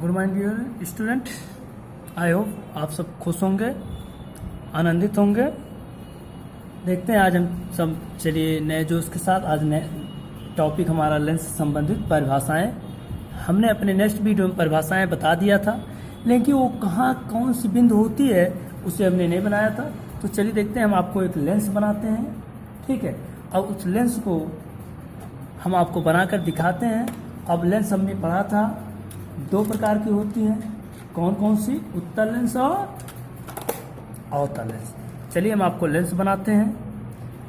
Good morning dear student. I hope आप सब खुश होंगे, आनंदित होंगे। देखते हैं आज हम सब, चलिए नए जोश के साथ आज नए टॉपिक हमारा लेंस से संबंधित परिभाषाएं। हमने अपने नेक्स्ट वीडियो में परिभाषाएं बता दिया था, लेकिन वो कहाँ कौन सी बिंदु होती है उसे हमने नहीं बनाया था। तो चलिए देखते हैं, हम आपको एक लेंस बनाते हैं, ठीक है। अब उस लेंस को हम आपको बनाकर दिखाते हैं। अब लेंस हमने पढ़ा था दो प्रकार की होती हैं, कौन कौन सी? उत्तल लेंस और अवतल लेंस। चलिए हम आपको लेंस बनाते हैं,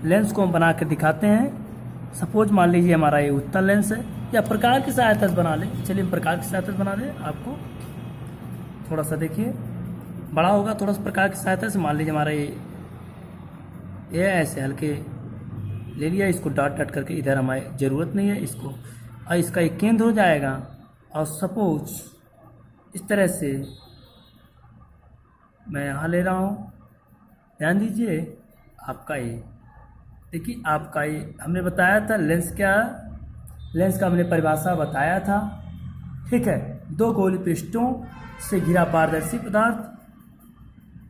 लेंस को हम बना के दिखाते हैं। सपोज मान लीजिए हमारा ये उत्तल लेंस है, या प्रकार की सहायता से बना लें। चलिए हम प्रकार की सहायता से बना दें। आपको थोड़ा सा देखिए बड़ा होगा, थोड़ा सा प्रकार की सहायता से मान लीजिए हमारा ये ऐसे हल्के ले लिया, इसको डॉट डॉट करके इधर हमारी ज़रूरत नहीं है इसको, और इसका एक केंद्र हो जाएगा। और सपोज इस तरह से मैं यहाँ ले रहा हूँ, ध्यान दीजिए। आपका ये देखिए, आपका ये हमने बताया था लेंस क्या, लेंस का हमने परिभाषा बताया था, ठीक है। दो गोली पृष्ठों से घिरा पारदर्शी पदार्थ,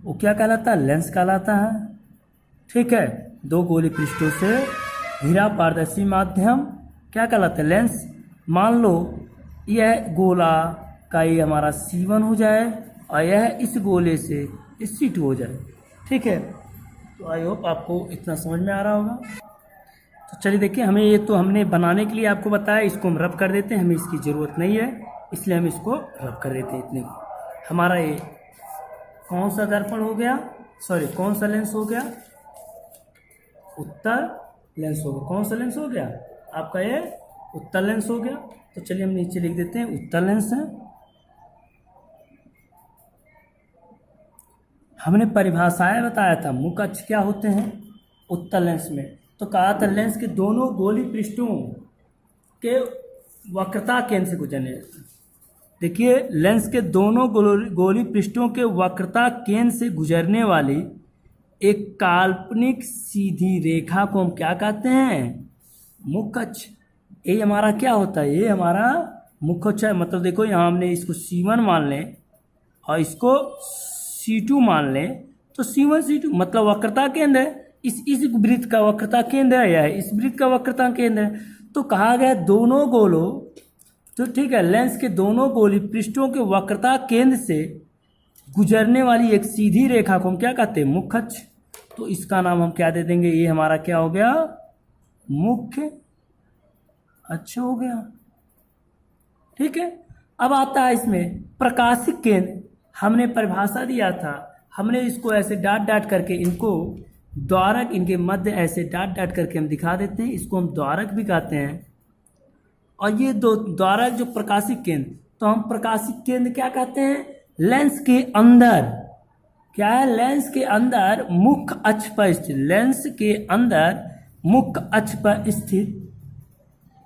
वो क्या कहलाता है? लेंस कहलाता है, ठीक है। दो गोली पृष्ठों से घिरा पारदर्शी माध्यम क्या कहलाता है? लेंस। मान लो यह गोला का ये हमारा C1 हो जाए और यह इस गोले से इस C2 हो जाए, ठीक है। तो आई होप आपको इतना समझ में आ रहा होगा। तो चलिए देखिए, हमें ये तो हमने बनाने के लिए आपको बताया, इसको हम रब कर देते हैं, हमें इसकी ज़रूरत नहीं है, इसलिए हम इसको रब कर देते हैं। इतने हमारा ये कौन सा दर्पण हो गया, सॉरी कौन सा लेंस हो गया? उत्तल लेंस हो गया। कौन सा लेंस हो गया? आपका ये उत्तल लेंस हो गया। तो चलिए हम नीचे लिख देते हैं उत्तल लेंस है। हमने परिभाषाएं बताया था, मुख्य अक्ष क्या होते हैं उत्तल लेंस में। तो कहा था लेंस के दोनों गोली पृष्ठों के वक्रता केंद्र से गुजरने। देखिए, लेंस के दोनों गोली पृष्ठों के वक्रता केंद्र से गुजरने वाली एक काल्पनिक सीधी रेखा को हम क्या कहते हैं? मुख्य अक्ष। ये हमारा क्या होता है? ये हमारा मुख्य अक्ष है। मतलब देखो, यहाँ हमने इसको C1 मान लें और इसको C2 मान लें, तो C1 C2 मतलब वक्रता केंद्र है। इस वृत्त का वक्रता केंद्र है, यह इस वृत्त का वक्रता केंद्र है। तो कहा गया दोनों गोलों, तो ठीक है, लेंस के दोनों गोली पृष्ठों के वक्रता केंद्र से गुजरने वाली एक सीधी रेखा को हम क्या कहते हैं? मुख्य अक्ष। तो इसका नाम हम क्या दे देंगे? ये हमारा क्या हो गया? मुख्य अक्ष हो गया, ठीक है। अब आता है इसमें प्रकाशिक केंद्र। हमने परिभाषा दिया था, हमने इसको ऐसे डाट डाट करके, इनको द्वारक, इनके मध्य ऐसे डाट डाट करके हम दिखा देते हैं। इसको हम द्वारक भी कहते हैं। और ये दो द्वारक जो प्रकाशिक केंद्र, तो हम प्रकाशिक केंद्र क्या कहते हैं? लेंस के अंदर क्या है? लेंस के अंदर मुख्य अक्ष पर स्थित, लेंस के अंदर मुख्य अक्ष पर स्थित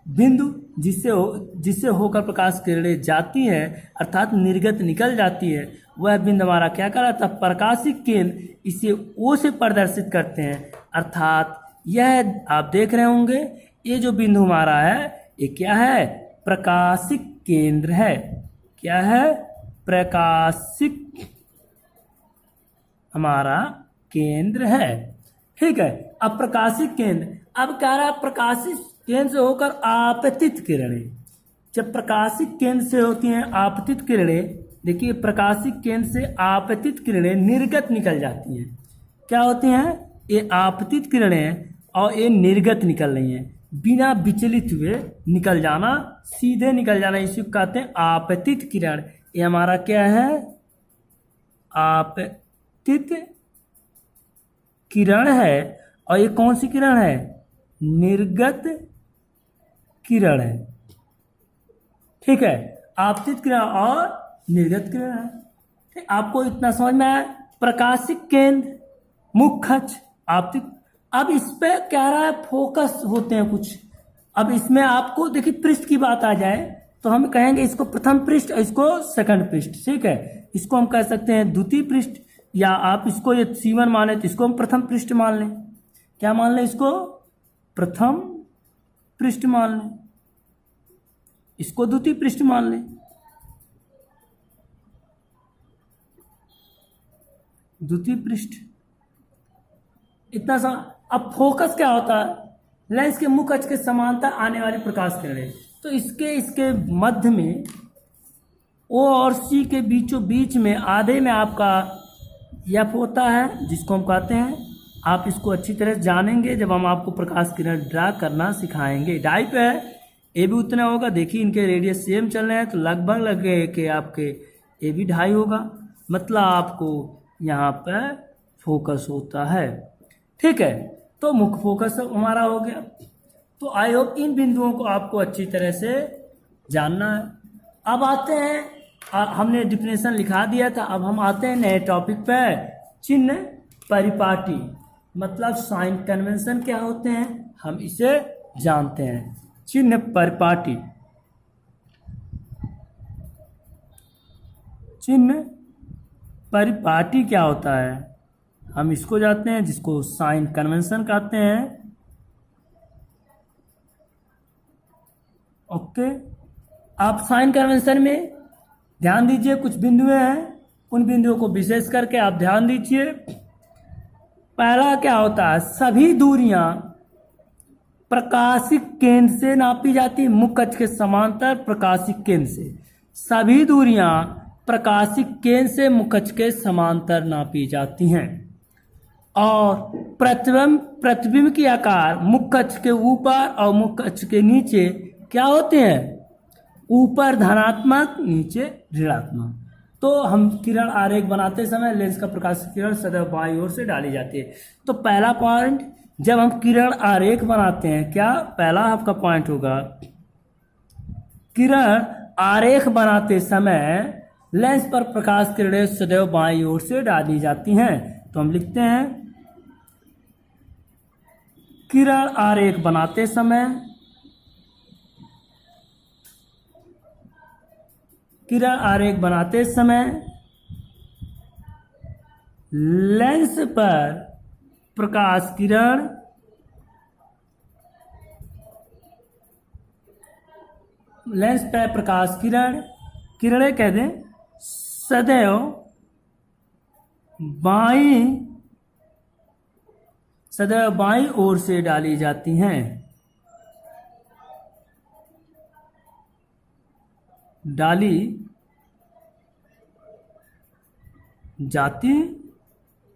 बिंदु जिससे होकर प्रकाश किरणें जाती हैं, अर्थात निर्गत निकल जाती है, वह बिंदु हमारा क्या कहलाता है? प्रकाशिक केंद्र। इसे O से प्रदर्शित करते हैं। अर्थात यह आप देख रहे होंगे, ये जो बिंदु हमारा है ये क्या है? प्रकाशिक केंद्र है। क्या है? प्रकाशिक हमारा केंद्र है, ठीक है। अब प्रकाशिक केंद्र, अब कह रहा है प्रकाशिक केंद्र से होकर आपतित किरणें। जब प्रकाशिक केंद्र से होती हैं आपतित किरणें, देखिए प्रकाशिक केंद्र से आपतित किरणें निर्गत निकल जाती हैं। क्या होती हैं? ये आपतित किरणें और ये निर्गत निकल रही हैं, बिना विचलित हुए निकल जाना, सीधे निकल जाना, इसी को कहते हैं आपतित किरण। ये हमारा क्या है? आपतित किरण है। और ये कौन सी किरण है? निर्गत किरण है, ठीक है। आपतित किरण और निर्गत किरण है, ठीक। आपको इतना समझ में आया? प्रकाशिक केंद्र, मुख्य अक्ष, आपतित। अब इस पे क्या रहा है? फोकस होते हैं कुछ। अब इसमें आपको देखिए, पृष्ठ की बात आ जाए तो हम कहेंगे इसको प्रथम पृष्ठ, इसको सेकंड पृष्ठ, ठीक है। इसको हम कह सकते हैं द्वितीय पृष्ठ, या आप इसको ये C1 माने तो इसको हम प्रथम पृष्ठ मान लें। क्या मान लें? इसको प्रथम पृष्ठ मान लें, इसको द्वितीय पृष्ठ मान लें। द्वितीय पृष्ठ, इतना सा। अब फोकस क्या होता है? लेंस के मुख्य अक्ष के समांतर आने वाली प्रकाश किरणें। तो इसके मध्य में ओ और सी के बीचों बीच में आधे में आपका एफ होता है, जिसको हम कहते हैं, आप इसको अच्छी तरह जानेंगे जब हम आपको प्रकाश किरण ड्रा करना सिखाएंगे। डाई पे है, ए भी उतना होगा। देखिए इनके रेडियस सेम चल रहे हैं, तो लगभग लगे कि आपके ए भी 2.5 होगा, मतलब आपको यहाँ पर फोकस होता है। ठीक है, तो मुख्य फोकस हमारा हो गया। तो आई होप इन बिंदुओं को आपको अच्छी तरह से जानना है। अब आते हैं, हमने डिफिनेशन लिखा दिया था, अब हम आते हैं नए टॉपिक पे। चिन्ह परिपाटी मतलब साइन कन्वेंशन क्या होते हैं, हम इसे जानते हैं। चिन्ह परिपाटी, चिन्ह परिपाटी क्या होता है, हम इसको जानते हैं, जिसको साइन कन्वेंशन कहते हैं। ओके, आप साइन कन्वेंशन में ध्यान दीजिए, कुछ बिंदुएं हैं, उन बिंदुओं को विशेष करके आप ध्यान दीजिए। पहला क्या होता है, सभी दूरियां प्रकाशिक केंद्र से नापी जाती है, मुख्य अक्ष के समांतर प्रकाशिक केंद्र से। सभी दूरियां प्रकाशिक केंद्र से मुख्य अक्ष के समांतर नापी जाती हैं। और प्रतिबिंब की आकार मुख्य अक्ष के ऊपर और मुख्य अक्ष के नीचे क्या होते हैं, ऊपर धनात्मक, नीचे ऋणात्मक। तो हम किरण आरेख बनाते समय लेंस का प्रकाश किरण सदैव बाईं ओर से डाली जाती है। तो पहला पॉइंट, जब हम किरण आरेख बनाते हैं, क्या पहला आपका पॉइंट होगा, किरण आरेख बनाते समय लेंस पर प्रकाश किरणें सदैव बाईं ओर से डाली जाती हैं। तो हम लिखते हैं, किरण आरेख बनाते समय, किरण आरेख बनाते समय लेंस पर प्रकाश किरण किरणें कह दें सदैव बाईं ओर से डाली जाती हैं, डाली जाती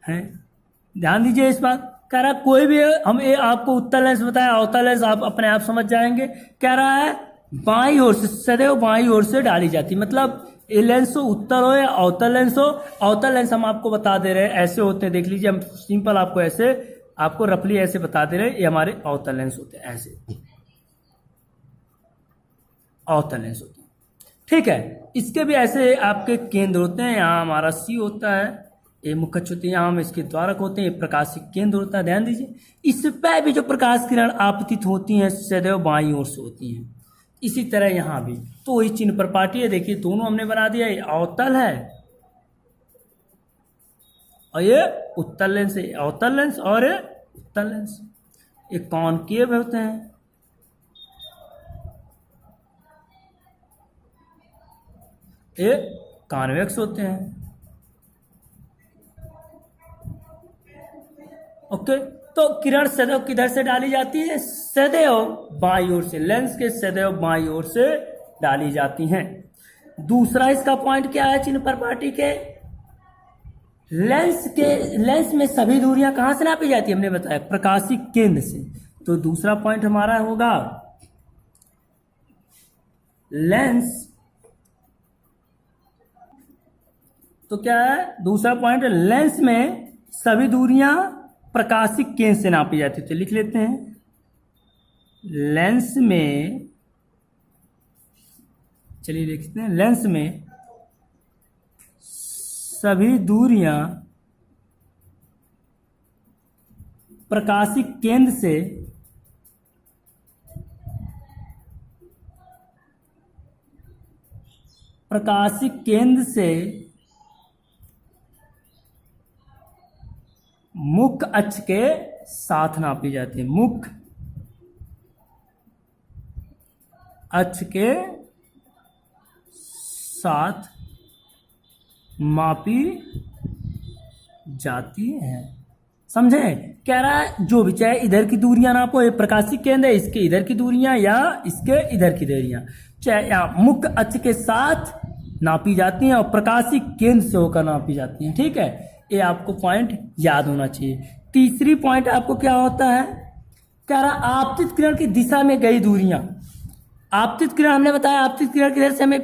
हैं। ध्यान दीजिए इस बात, कह रहा है कोई भी, हम आपको उत्तल लेंस बताया, अवतल लेंस आप अपने आप समझ जाएंगे। कह रहा है बाईं ओर से, सदैव बाईं ओर से डाली जाती, मतलब ये लेंस हो उत्तल हो या अवतल लेंस हो। अवतल लेंस हम आपको बता दे रहे हैं ऐसे होते हैं, देख लीजिए, हम सिंपल आपको ऐसे, आपको रफली ऐसे बता दे रहे हैं, ये हमारे अवतल लेंस होते हैं, ऐसे अवतल लेंस होते हैं। ठीक है, इसके भी ऐसे आपके केंद्र होते हैं, यहाँ हमारा सी होता है, ये मुख्य अक्ष होती है, यहाँ हम इसके द्वारक होते हैं, ये प्रकाशिक केंद्र होता है। ध्यान दीजिए, इस पर भी जो प्रकाश किरण आपतित होती हैं सदैव बाईं ओर से होती हैं। इसी तरह यहाँ भी, तो वही चिन्ह परिपाटी है। देखिए दोनों हमने बना दिया, ये अवतल है और ये उत्तल लेंस है, अवतल लेंस और ये उत्तल लेंस। ये कॉनकेव होते हैं, ये कॉन्वेक्स होते हैं। ओके, तो किरण सदैव किधर से डाली जाती है, सदैव बाईं ओर से, लेंस के सदैव बाईं ओर से डाली जाती हैं। दूसरा इसका पॉइंट क्या है चिन्ह परिपाटी के, लेंस में सभी दूरियां कहां से नापी जाती है, हमने बताया प्रकाशिक केंद्र से। तो दूसरा पॉइंट हमारा होगा, लेंस, तो क्या है दूसरा पॉइंट, लेंस में सभी दूरियां प्रकाशिक केंद्र से नापी जाती है। तो लिख लेते हैं, लेंस में, चलिए लिखते हैं, लेंस में सभी दूरियां प्रकाशिक केंद्र से मुख्य अक्ष के साथ नापी जाती है, मुख्य अक्ष के साथ मापी जाती हैं। समझे? कह रहा है जो भी, चाहे इधर की दूरियां नापो, ये प्रकाशीय केंद्र है, इसके इधर की दूरियां या इसके इधर की दूरियां, चाहे या मुख्य अक्ष के साथ नापी जाती हैं और प्रकाशीय केंद्र से होकर नापी जाती हैं। ठीक है, ये आपको पॉइंट याद होना चाहिए। तीसरी पॉइंट आपको क्या होता है, कह रहा आपतित किरण की दिशा में गई दूरियां। आपतित किरण हमने बताया, आपतित किरण किधर से हमें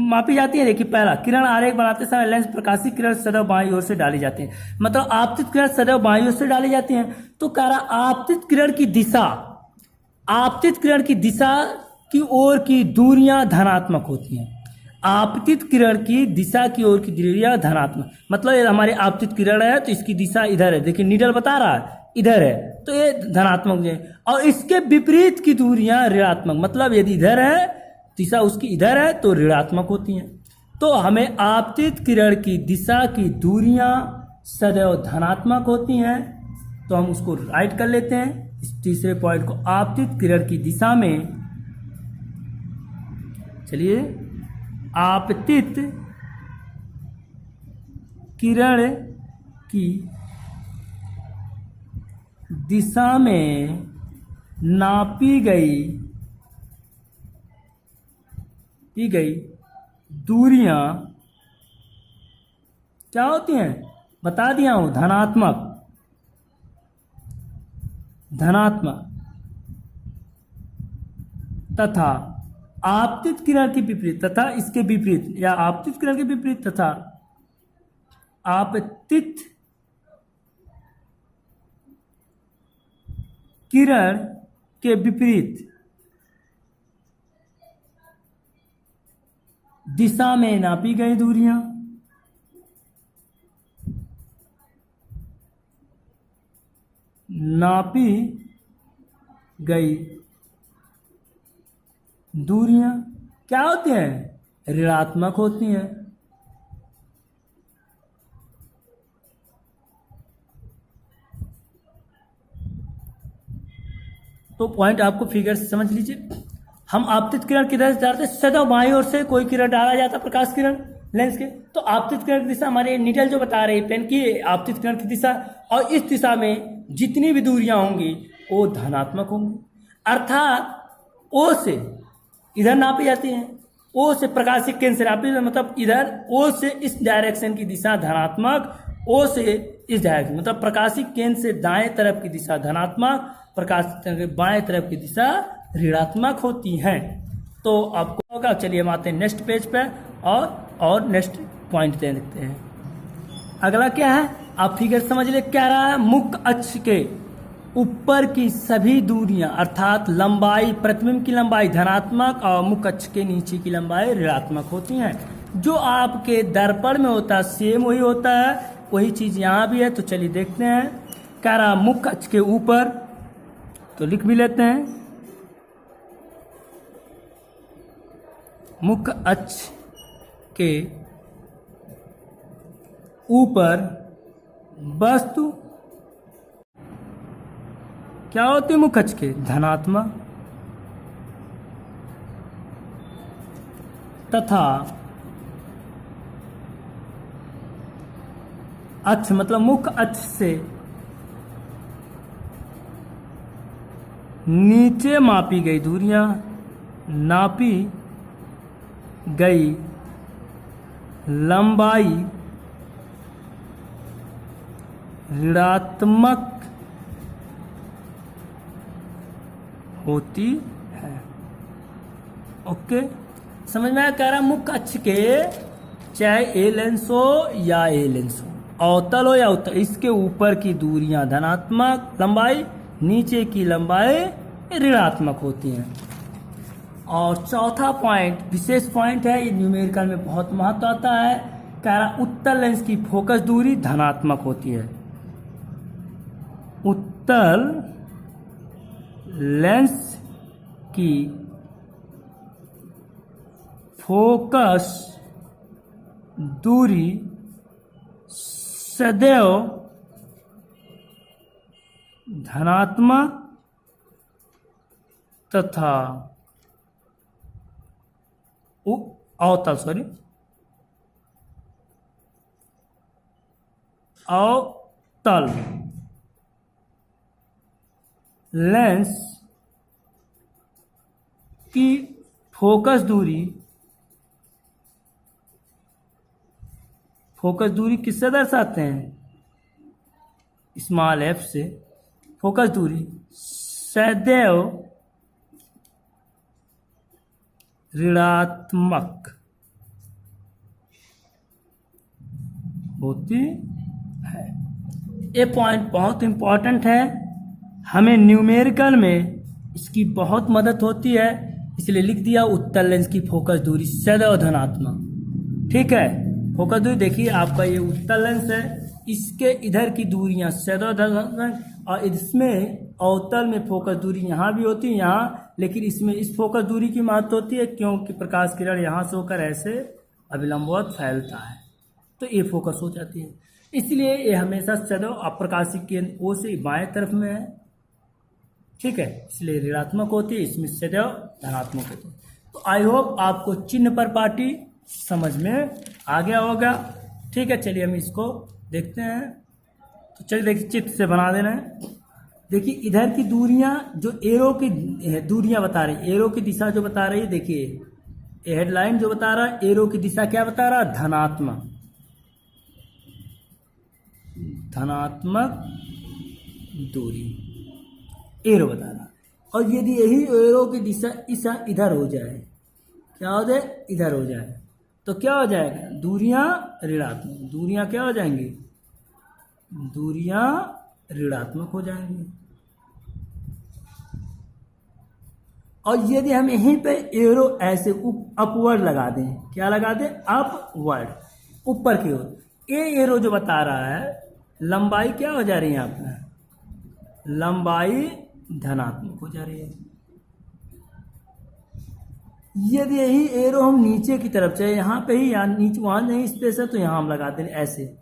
मापी जाती है। देखिए, पहला, किरण आरेख बनाते समय लेंस प्रकाशीय किरण सदैव बाईं ओर से डाली जाती है, मतलब आपतित किरण सदैव बाईं ओर से डाली जाती है। तो कह रहा आपतित किरण की दिशा, आपतित किरण की दिशा की ओर की दूरियां धनात्मक होती हैं। आपतित किरण की दिशा की ओर की दूरियां धनात्मक, मतलब ये हमारी आपतित किरण है तो इसकी दिशा इधर है। देखिए नीडल बता रहा है इधर है, तो ये धनात्मक है। और इसके विपरीत की दूरियां ऋणात्मक, मतलब यदि इधर है, दिशा उसकी इधर है तो ऋणात्मक होती हैं। तो हमें आपतित किरण की दिशा की दूरियां सदैव धनात्मक होती हैं, तो हम उसको राइट कर लेते हैं इस तीसरे पॉइंट को। आपतित किरण की दिशा में, चलिए, आपतित किरण की दिशा में नापी गई दूरियां क्या होती हैं, बता दिया हूं, धनात्मक तथा आपतित किरण के विपरीत, तथा इसके विपरीत, या आपतित किरण के विपरीत तथा आपतित किरण के विपरीत दिशा में नापी गई दूरियां क्या होती हैं, ऋणात्मक होती हैं। तो पॉइंट आपको फिगर से समझ लीजिए। हम आपतित किरण किधर से डालते, सदैव बाईं ओर से कोई किरण डाला जाता, प्रकाश किरण लेंस के, तो आपतित किरण की दिशा हमारे नीडल जो बता रही है पेन की, आपतित किरण की दिशा, और इस दिशा में जितनी भी दूरियां होंगी वो धनात्मक होंगी। अर्थात ओ से इधर नापी जाती है, ओ से प्रकाशीय केंद्र से नापी, मतलब इधर ओ से इस डायरेक्शन की दिशा धनात्मक, ओ से इस डायरेक्शन, मतलब प्रकाशीय केंद्र से दाएं तरफ की दिशा धनात्मक, प्रकाश के बाएं तरफ की दिशा ऋणात्मक होती हैं। तो आपको होगा, चलिए हम आते हैं नेक्स्ट पेज पे और नेक्स्ट पॉइंट दे देते हैं। अगला क्या है, आप फिगर समझ ले, क्या रहा है, मुख्य अक्ष के ऊपर की सभी दूरियां अर्थात लंबाई, प्रतिबिंब की लंबाई धनात्मक और मुख्य अक्ष के नीचे की लंबाई ऋणात्मक होती हैं। जो आपके दर्पण में होता है सेम वही होता है, वही चीज यहाँ भी है। तो चलिए देखते हैं, कह रहा मुख्य अक्ष के ऊपर, तो लिख भी लेते हैं, मुख्य अक्ष के ऊपर वस्तु क्या होती है, मुख्य अक्ष के धनात्मक तथा अक्ष, मतलब मुख्य अक्ष से नीचे मापी गई दूरियां, नापी गई लंबाई ऋणात्मक होती है। ओके, समझ में आया? कह रहा मुख्य अक्ष के चाहे ए लेंस हो या ए लेंस हो, अवतल हो या उत्तल, इसके ऊपर की दूरियां धनात्मक लंबाई, नीचे की लंबाई ऋणात्मक होती हैं। और चौथा पॉइंट विशेष पॉइंट है, ये न्यूमेरिकल में बहुत महत्व आता है। कह रहा उत्तल लेंस की फोकस दूरी धनात्मक होती है। उत्तल लेंस की फोकस दूरी सदैव धनात्मक तथा उत्तल लेंस की फोकस दूरी किससे दर्शाते हैं? स्मॉल एफ से। फोकस दूरी सदैव ऋणात्मक होती है। ये पॉइंट बहुत इंपॉर्टेंट है, हमें न्यूमेरिकल में इसकी बहुत मदद होती है, इसलिए लिख दिया उत्तल लेंस की फोकस दूरी सदैव धनात्मक। ठीक है, फोकस दूरी देखिए आपका ये उत्तल लेंस है, इसके इधर की दूरियां सदैव धनात्मक, और इसमें अवतल में फोकस दूरी यहाँ भी होती है यहाँ, लेकिन इसमें इस फोकस दूरी की महत्व होती है क्योंकि प्रकाश किरण यहाँ से होकर ऐसे अभिलंबवत फैलता है, तो ये फोकस हो जाती है। इसलिए ये हमेशा सदैव अप्रकाशिक केंद्र ओ से बाएं तरफ में है। ठीक है, इसलिए ऋणात्मक होती है, इसमें सदैव धनात्मक होती है। तो आई होप आपको चिन्ह पर पार्टी समझ में आ गया होगा। ठीक है, चलिए हम इसको देखते हैं। तो चलिए देखिए, चित्र से बना देना है। देखिए इधर की दूरियां जो एरो की दूरियां बता रही, एरो की दिशा जो बता रही है, देखिए हेडलाइन जो बता रहा है, एरो की दिशा क्या बता रहा है? धनात्मक दूरी एरो बता रहा। और यदि यही एरो की दिशा इस इधर हो जाए, क्या हो जाए? इधर हो जाए, तो क्या हो जाएगा? दूरियां ऋणात्मक, दूरियां क्या हो जाएंगी? दूरियां ऋणात्मक हो जाएंगी। और यदि हम यहीं पे एरो ऐसे अपवर्ड लगा दें, क्या लगा दें? अपवर्ड, ऊपर की ओर, ये एरो जो बता रहा है लंबाई क्या हो जा रही है? यहाँ पर लंबाई धनात्मक हो जा रही है। यदि यही एरो हम नीचे की तरफ चाहे, यहाँ पे ही, यहाँ नीचे, वहां नहीं स्पेस है तो यहाँ हम लगा दें ऐसे,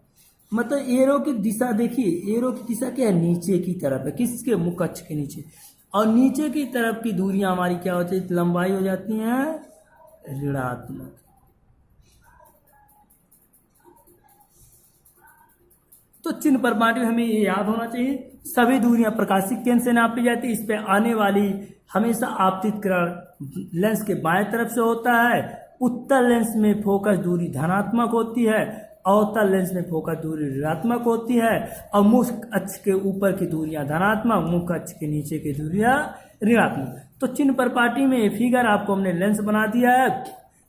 मतलब एरो की दिशा देखिए, एरो की दिशा क्या है? नीचे की तरफ है। किसके? मुख्य अक्ष के नीचे। और नीचे की तरफ की दूरियां हमारी क्या होती है? लंबाई हो जाती हैं ऋणात्मक। तो चिन्ह पर बांटे हमें ये याद होना चाहिए, सभी दूरियां प्रकाशिक केंद्र से नापी जाती है। इस पे आने वाली हमेशा आपतित किरण लेंस के बाएं तरफ से होता है। उत्तल लेंस में फोकस दूरी धनात्मक होती है, अवतल लेंस में फोकस दूरी ऋणात्मक होती है, और मुख्य अक्ष के ऊपर की दूरियां धनात्मक, मुख्य अक्ष के नीचे की दूरियां ऋणात्मक। तो चिन्ह पर पार्टी में ये फिगर आपको हमने लेंस बना दिया है।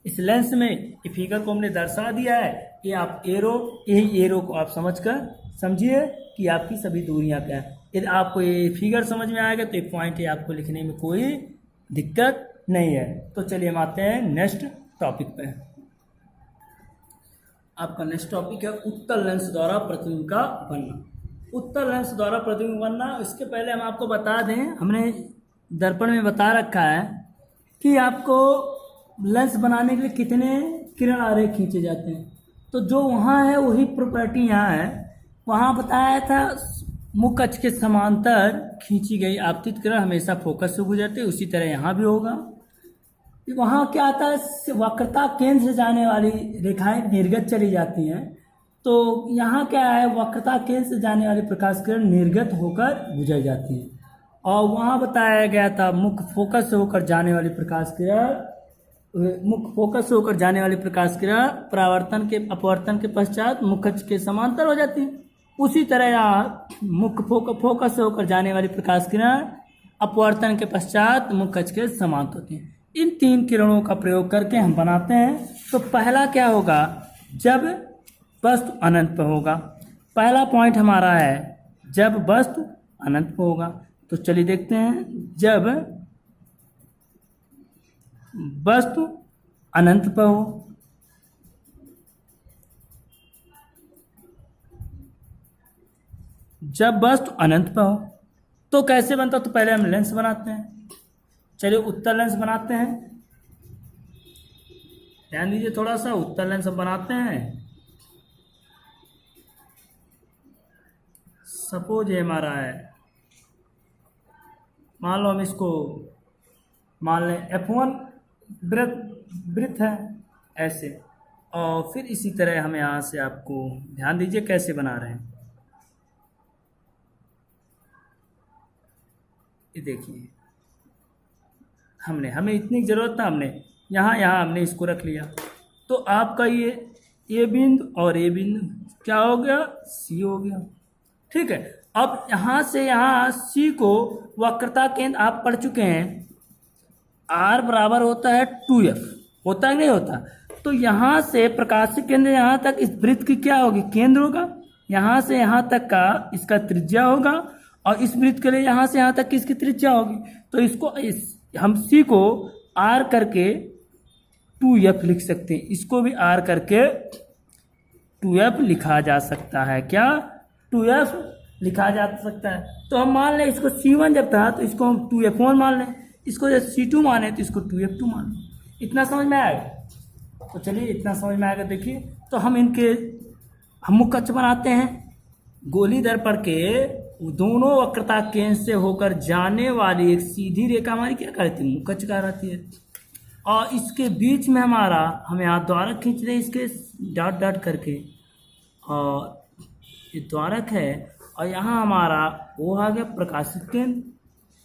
इस लेंस में ये फिगर को हमने दर्शा दिया है। ये आप एरो, यही एरो को आप समझिए कि आपकी सभी दूरियां क्या है। यदि आपको ये फिगर समझ में आएगा तो ये पॉइंट है, आपको लिखने में कोई दिक्कत नहीं है। तो चलिए हम आते हैं नेक्स्ट टॉपिक पे। आपका नेक्स्ट टॉपिक है उत्तल लेंस द्वारा प्रतिबिंब का बनना। उत्तल लेंस द्वारा प्रतिबिंब बनना, इसके पहले हम आपको बता दें, हमने दर्पण में बता रखा है कि आपको लेंस बनाने के लिए कितने किरण आरेख खींचे जाते हैं। तो जो वहाँ है वही प्रॉपर्टी यहाँ है। वहाँ बताया था मुख्य अक्ष के समांतर खींची गई आपतित किरण हमेशा फोकस से गुजरती है, उसी तरह यहाँ भी होगा। वहाँ क्या आता है? वक्रता केंद्र से जाने वाली रेखाएं निर्गत चली जाती हैं। तो यहाँ क्या है? वक्रता केंद्र से जाने वाली प्रकाश किरण निर्गत होकर गुजर जाती है। और वहाँ बताया गया था मुख्य फोकस से होकर जाने वाली प्रकाश किरण, मुख्य फोकस से होकर जाने वाली प्रकाश किरण परावर्तन के अपवर्तन के पश्चात मुख्य अक्ष के समांतर हो जाती है। उसी तरह यहाँ मुख्य फोकस से होकर जाने वाली प्रकाश किरण अपवर्तन के पश्चात मुख्य अक्ष के समांतर होती है। इन तीन किरणों का प्रयोग करके हम बनाते हैं। तो पहला क्या होगा? जब वस्तु अनंत पर होगा। पहला पॉइंट हमारा है जब वस्तु अनंत पर होगा। तो चलिए देखते हैं, जब वस्तु अनंत पर हो, जब वस्तु अनंत पर हो तो कैसे बनता? तो पहले हम लेंस बनाते हैं। चलिए उत्तल लेंस बनाते हैं, ध्यान दीजिए थोड़ा सा। उत्तल लेंस हम बनाते हैं। सपोज ये हमारा है, मान लो हम इसको मान लें F1 वृत्त है ऐसे, और फिर इसी तरह हम यहाँ से, आपको ध्यान दीजिए कैसे बना रहे हैं। ये देखिए, हमें इतनी ज़रूरत था, हमने यहाँ हमने इसको रख लिया। तो आपका ये बिंदु और ये बिंदु क्या हो गया, सी हो गया। ठीक है, अब यहाँ से यहाँ सी को वक्रता केंद्र आप पढ़ चुके हैं, आर बराबर होता है 2f, होता है नहीं होता। तो यहाँ से प्रकाशीय केंद्र यहाँ तक इस वृत्त की क्या होगी, केंद्र होगा। यहाँ से यहाँ तक का इसका त्रिज्या होगा, और इस वृत्त के लिए यहाँ से यहाँ तक की इसकी त्रिज्या होगी। तो इसको हम सी को आर करके 2f लिख सकते हैं, इसको भी आर करके 2f लिखा जा सकता है। क्या 2f लिखा जा सकता है? तो हम मान लें इसको C1 जब था तो इसको हम 2f1 मान लें, इसको जब C2 माने तो इसको 2f2 मान लें। इतना समझ में आएगा? तो चलिए इतना समझ में आएगा। देखिए, तो हम मुख्य अक्ष बनाते हैं। गोली दर्पण के दोनों वक्रता केंद्र से होकर जाने वाली एक सीधी रेखा हमारी क्या कहती है, मुख्य अक्ष कहलाती है। और इसके बीच में हम यहाँ द्वारक खींच रहे हैं, इसके डॉट डॉट करके, और ये द्वारक है, और यहाँ हमारा वो आ गया प्रकाशित केंद्र।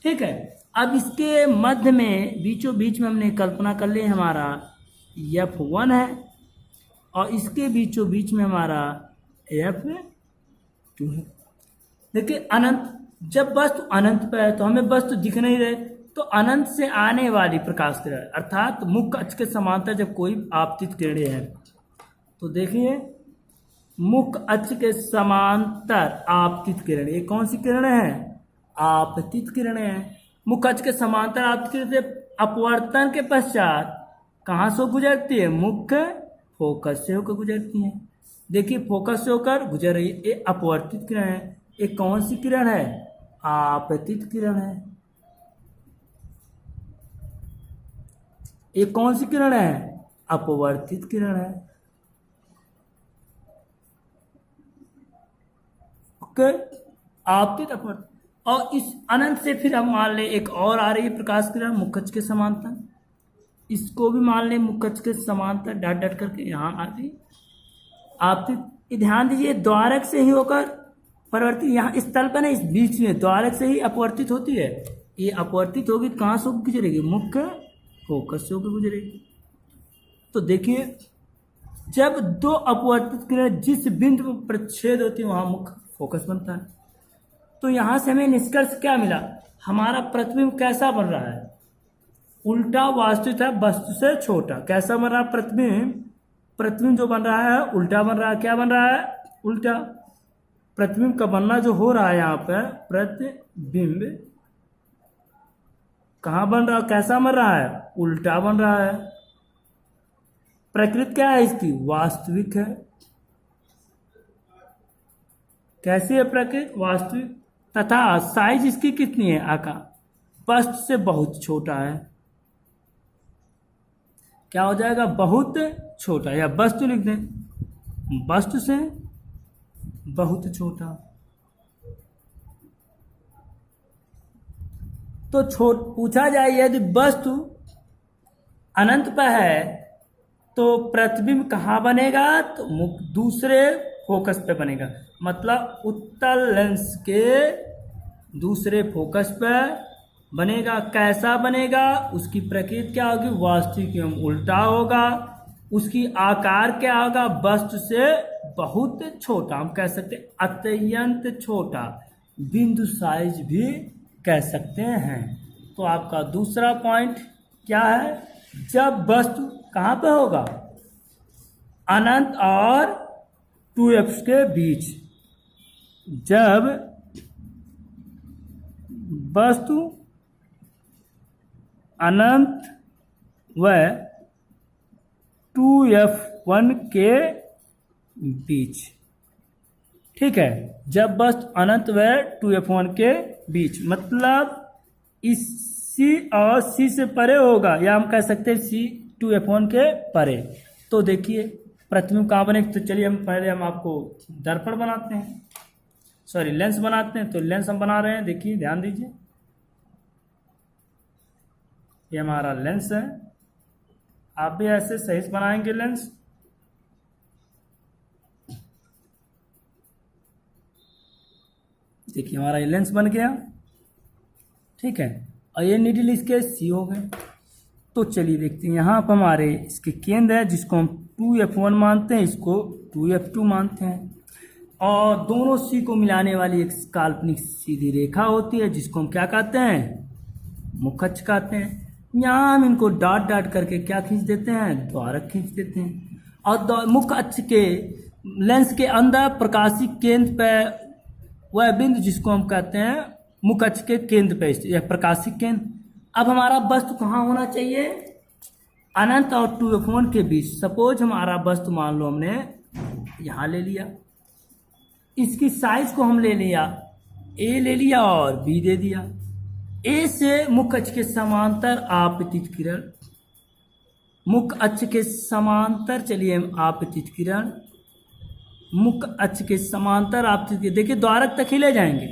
ठीक है, अब इसके मध्य में बीचों बीच में हमने कल्पना कर ली हमारा F1 है, और इसके बीचों बीच में हमारा F2 है। देखिए अनंत, जब वस्तु अनंत पर है तो हमें वस्तु दिख नहीं रहे, तो अनंत से आने वाली प्रकाश किरण अर्थात मुख्य अक्ष के समांतर जब कोई आपतित किरणें हैं, तो देखिए मुख्य अक्ष के समांतर आपतित किरणें, ये कौन सी किरणें हैं, आपतित किरणें हैं। मुख्य अक्ष के समांतर आपतित किरणें अपवर्तन के पश्चात कहाँ से गुजरती है, मुख्य फोकस से होकर गुजरती हैं। देखिए फोकस से होकर गुजर रही है, ये अपवर्तित किरण है। ये कौन सी किरण है, आपतित किरण है। ये कौन सी किरण है, अपवर्तित किरण है। ओके, आपतित अपवर्तित। और इस अनंत से फिर हम मान ले एक और आ रही है प्रकाश किरण मुख्य अक्ष के समांतर, इसको भी मान ले मुख्य अक्ष के समांतर डॉट डॉट करके यहाँ आ गई आपतित। ध्यान दीजिए द्वारक से ही होकर परिवर्तित, यहाँ इस तल पर ना, इस बीच में द्वारक से ही अपवर्तित होती है। ये अपवर्तित होगी कहाँ से होकर गुजरेगी, मुख्य फोकस से होकर गुजरेगी। तो देखिए जब दो अपवर्तित किरण जिस बिंदु पर प्रच्छेद होती है वहां मुख्य फोकस बनता है। तो यहां से हमें निष्कर्ष क्या मिला, हमारा प्रतिबिंब कैसा बन रहा है, उल्टा वास्तविक है वस्तु से छोटा। कैसा बन रहा है प्रतिबिंब जो बन रहा है उल्टा बन रहा है। क्या बन रहा है, उल्टा। प्रतिबिंब का बनना जो हो रहा है यहाँ पर, प्रतिबिंब कहाँ बन रहा है, कैसा बन रहा है, उल्टा बन रहा है। प्रकृति क्या है इसकी, वास्तविक है। कैसी है प्रकृति, वास्तविक। तथा साइज इसकी कितनी है, आकार वस्तु से बहुत छोटा है। क्या हो जाएगा, बहुत छोटा, या वस्तु लिख दें, वस्तु से बहुत छोटा। तो पूछा जाए यदि वस्तु अनंत पर है तो प्रतिबिंब कहाँ बनेगा, तो दूसरे फोकस पे बनेगा। मतलब उत्तल लेंस के दूसरे फोकस पर बनेगा। कैसा बनेगा, उसकी प्रकृति क्या होगी, वास्तविक एवं उल्टा होगा। उसकी आकार क्या होगा, वस्तु से बहुत छोटा, हम कह सकते हैं अत्यंत छोटा, बिंदु साइज भी कह सकते हैं। तो आपका दूसरा पॉइंट क्या है, जब वस्तु कहाँ पे होगा, अनंत और 2f के बीच। जब वस्तु अनंत व 2f1 के बीच, ठीक है, जब वस्तु अनंत व 2f1 के बीच, मतलब इस C और C से परे होगा, या हम कह सकते हैं C 2f1 के परे। तो देखिए प्रतिबिंब कहाँ बनेगा, तो चलिए हम आपको दर्पण बनाते हैं, सॉरी लेंस बनाते हैं। तो लेंस हम बना रहे हैं, देखिए ध्यान दीजिए, ये हमारा लेंस है। आप भी ऐसे सही से बनाएंगे लेंस। देखिए हमारा ये लेंस बन गया, ठीक है, और ये नीडल इसके सी हो गए। तो चलिए देखते हैं, यहाँ पर हमारे इसके केंद्र है जिसको हम 2F1 मानते हैं, इसको 2F2 मानते हैं, और दोनों सी को मिलाने वाली एक काल्पनिक सीधी रेखा होती है जिसको हम क्या कहते हैं, मुख्य अक्ष कहते हैं। यहाँ हम इनको डॉट डॉट करके क्या खींच देते हैं, द्वारक खींच देते हैं, और मुख्य अक्ष के लेंस के अंदर प्रकाशीय केंद्र पर वह बिंदु जिसको हम कहते हैं मुख्य अक्ष के केंद्र पे यह प्रकाशिक केंद्र। अब हमारा वस्तु कहाँ होना चाहिए, अनंत और 2F1 के बीच। सपोज हमारा वस्तु मान लो हमने यहाँ ले लिया, इसकी साइज को हम ले लिया ए ले लिया और बी दे दिया। ए से मुख्य अक्ष के समांतर आपतित किरण, मुख्य अक्ष के समांतर, चलिए आपतित किरण मुख्य अक्ष के समांतर आपतित, देखिए द्वारक तक ही ले जाएंगे।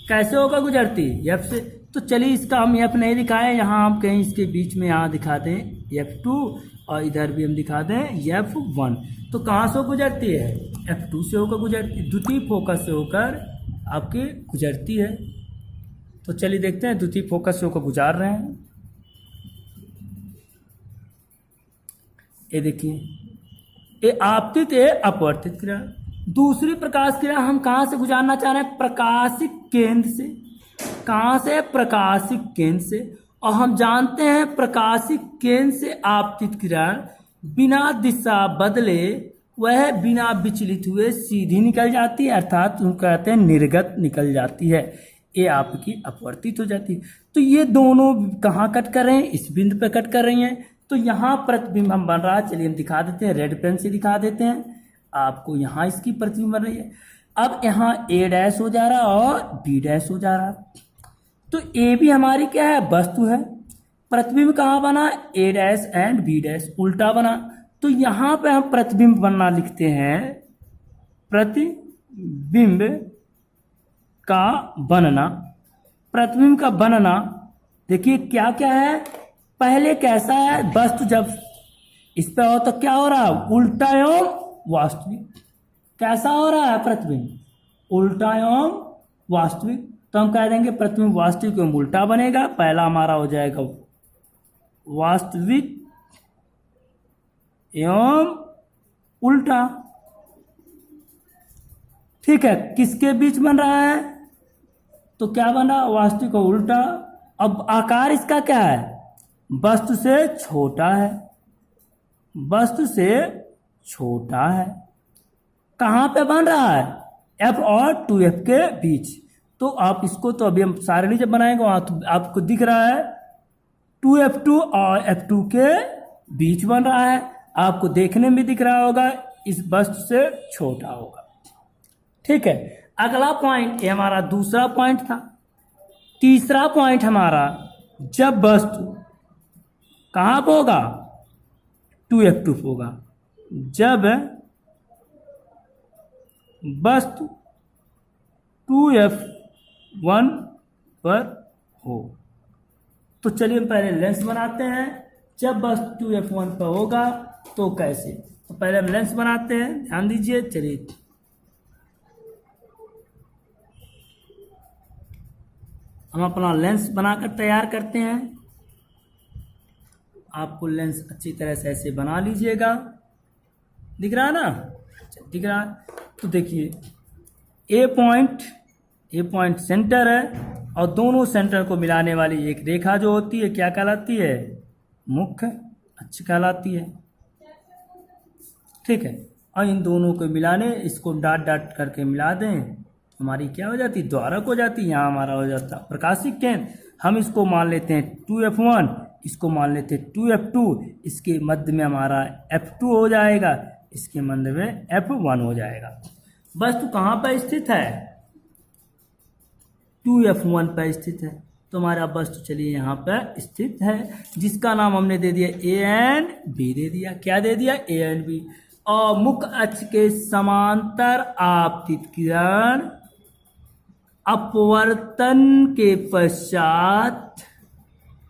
कैसे होगा, गुजरती एफ से। तो चलिए इसका हम एफ नहीं दिखाएं, यहाँ हम कहीं इसके बीच में यहाँ दिखा दें F2 और इधर भी हम दिखा दें F1। तो कहाँ से गुजरती है, F2 से होकर गुजरती, द्वितीय फोकस से होकर आपकी गुजरती है। तो चलिए देखते हैं द्वितीय फोकस से होकर गुजार रहे हैं। ये देखिए, ये आपतित है अपवर्तित किरण। दूसरी प्रकाश किरण हम कहाँ से गुजारना चाह रहे हैं, प्रकाशिक केंद्र से। कहाँ से, प्रकाशिक केंद्र से। और हम जानते हैं प्रकाशिक केंद्र से आपतित किरण बिना दिशा बदले वह बिना विचलित हुए सीधी निकल जाती है, अर्थात उनको कहते हैं निर्गत निकल जाती है, ये आपकी अपवर्तित हो जाती है। तो ये दोनों कहाँ कट कर रहे हैं, इस बिंदु पर कट कर रही हैं। तो यहाँ प्रतिबिंब हम बन रहा है, चलिए हम दिखा देते हैं, रेड पेन से दिखा देते हैं आपको। यहाँ इसकी प्रतिबिंब बन रही है। अब यहाँ ए डैश हो जा रहा है और बी डैश हो जा रहा है। तो ए भी हमारी क्या है, वस्तु है। प्रतिबिंब कहाँ बना, ए डैश एंड बी डैश, उल्टा बना। तो यहाँ पे हम प्रतिबिंब बनना लिखते हैं, प्रतिबिंब का बनना। प्रतिबिंब का बनना देखिए क्या क्या है, पहले कैसा है, वस्तु जब इस पे हो तो क्या हो रहा है, उल्टा एवं वास्तविक। कैसा हो रहा है प्रतिबिंब, उल्टा एवं वास्तविक। तो हम कह देंगे प्रतिबिंब वास्तविक एवं उल्टा बनेगा। पहला हमारा हो जाएगा वास्तविक एवं उल्टा, ठीक है। किसके बीच बन रहा है, तो क्या बना, वास्तविक और उल्टा। अब आकार इसका क्या है, वस्तु से छोटा है, वस्तु से छोटा है। कहाँ पे बन रहा है, F और 2F के बीच। तो आप इसको, तो अभी हम सारणी जब बनाएंगे वहाँ तो आपको दिख रहा है 2F2 और F2 के बीच बन रहा है, आपको देखने में दिख रहा होगा, इस वस्तु से छोटा होगा, ठीक है। अगला पॉइंट, ये हमारा दूसरा पॉइंट था। तीसरा पॉइंट हमारा, जब वस्तु कहाँ पर होगा, 2F2 होगा। जब वस्तु 2F1 पर हो, तो चलिए हम पहले लेंस बनाते हैं। जब वस्तु 2F1 पर होगा तो कैसे, तो पहले हम लेंस बनाते हैं, ध्यान दीजिए। चलिए हम अपना लेंस बनाकर तैयार करते हैं। आपको लेंस अच्छी तरह से ऐसे बना लीजिएगा, दिख रहा है ना, दिख रहा है। तो देखिए ए पॉइंट सेंटर है, और दोनों सेंटर को मिलाने वाली एक रेखा जो होती है क्या कहलाती है, मुख्य अक्ष कहलाती है, ठीक है। और इन दोनों को मिलाने, इसको डॉट डॉट करके मिला दें, हमारी क्या हो जाती, द्वारक हो जाती। यहाँ हमारा हो जाता प्रकाशिक केंद्र। हम इसको मान लेते हैं 2F1, इसको मान लेते हैं 2F2, इसके मध्य में हमारा F2 हो जाएगा, इसके मध्य में F1 हो जाएगा। वस्तु कहाँ पर स्थित है, 2F1 पर स्थित है। तो हमारा वस्तु चलिए यहाँ पर स्थित है, जिसका नाम हमने दे दिया A एंड B दे दिया। क्या दे दिया, A एंड B। और मुख्य अक्ष के समांतर आपतित किरण अपवर्तन के पश्चात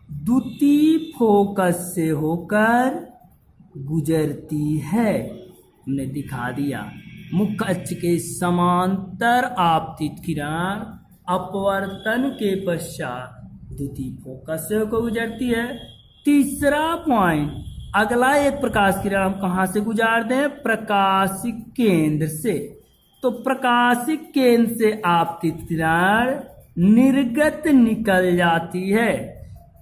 द्वितीय फोकस से होकर गुजरती है। हमने दिखा दिया, मुख्य अक्ष के समांतर आपतित किरण अपवर्तन के पश्चात द्वितीय फोकस से होकर गुजरती है। तीसरा पॉइंट, अगला एक प्रकाश किरण हम कहाँ से गुजारते हैं? प्रकाशिक केंद्र से। तो प्रकाशिक केंद्र से आपतित किरण निर्गत निकल जाती है।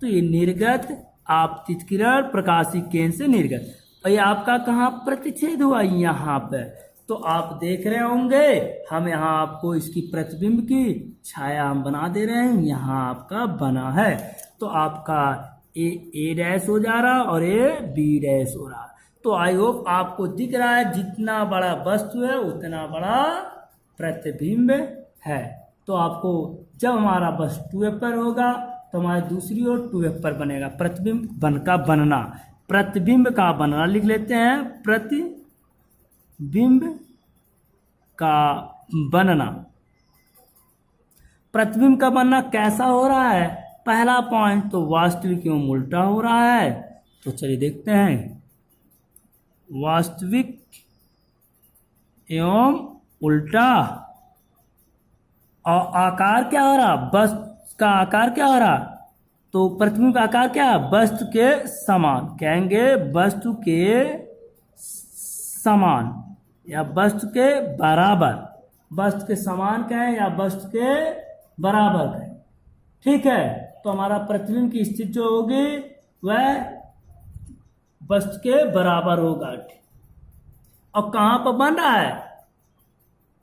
तो ये निर्गत आपतित किरण प्रकाशिक केंद्र से निर्गत, और ये आपका कहाँ प्रतिच्छेद हुआ? यहाँ पर। तो आप देख रहे होंगे हम यहाँ आपको इसकी प्रतिबिंब की छाया हम बना दे रहे हैं, यहाँ आपका बना है। तो आपका ए डैश हो जा रहा और ए बी डैश हो रहा। तो आई होप आपको दिख रहा है जितना बड़ा वस्तु है उतना बड़ा प्रतिबिंब है। तो आपको जब हमारा बस 2F पर होगा तो हमारी दूसरी ओर 2F पर बनेगा। प्रतिबिंब का बनना, प्रतिबिंब का बनना लिख लेते हैं। प्रतिबिंब का बनना, प्रतिबिंब का बनना कैसा हो रहा है? पहला पॉइंट तो वास्तविक एवं उल्टा हो रहा है। तो चलिए देखते हैं, वास्तविक एवं उल्टा। और आकार क्या हो रहा? वस्तु का आकार क्या हो रहा? तो प्रतिबिंब का आकार क्या है? वस्तु के समान, कहेंगे वस्तु के समान या वस्तु के बराबर। वस्तु के समान कहें या वस्तु के बराबर कहें, ठीक है। तो हमारा प्रतिबिंब की स्थिति जो होगी वह वस्तु के बराबर होगा। और कहाँ पर बन रहा है?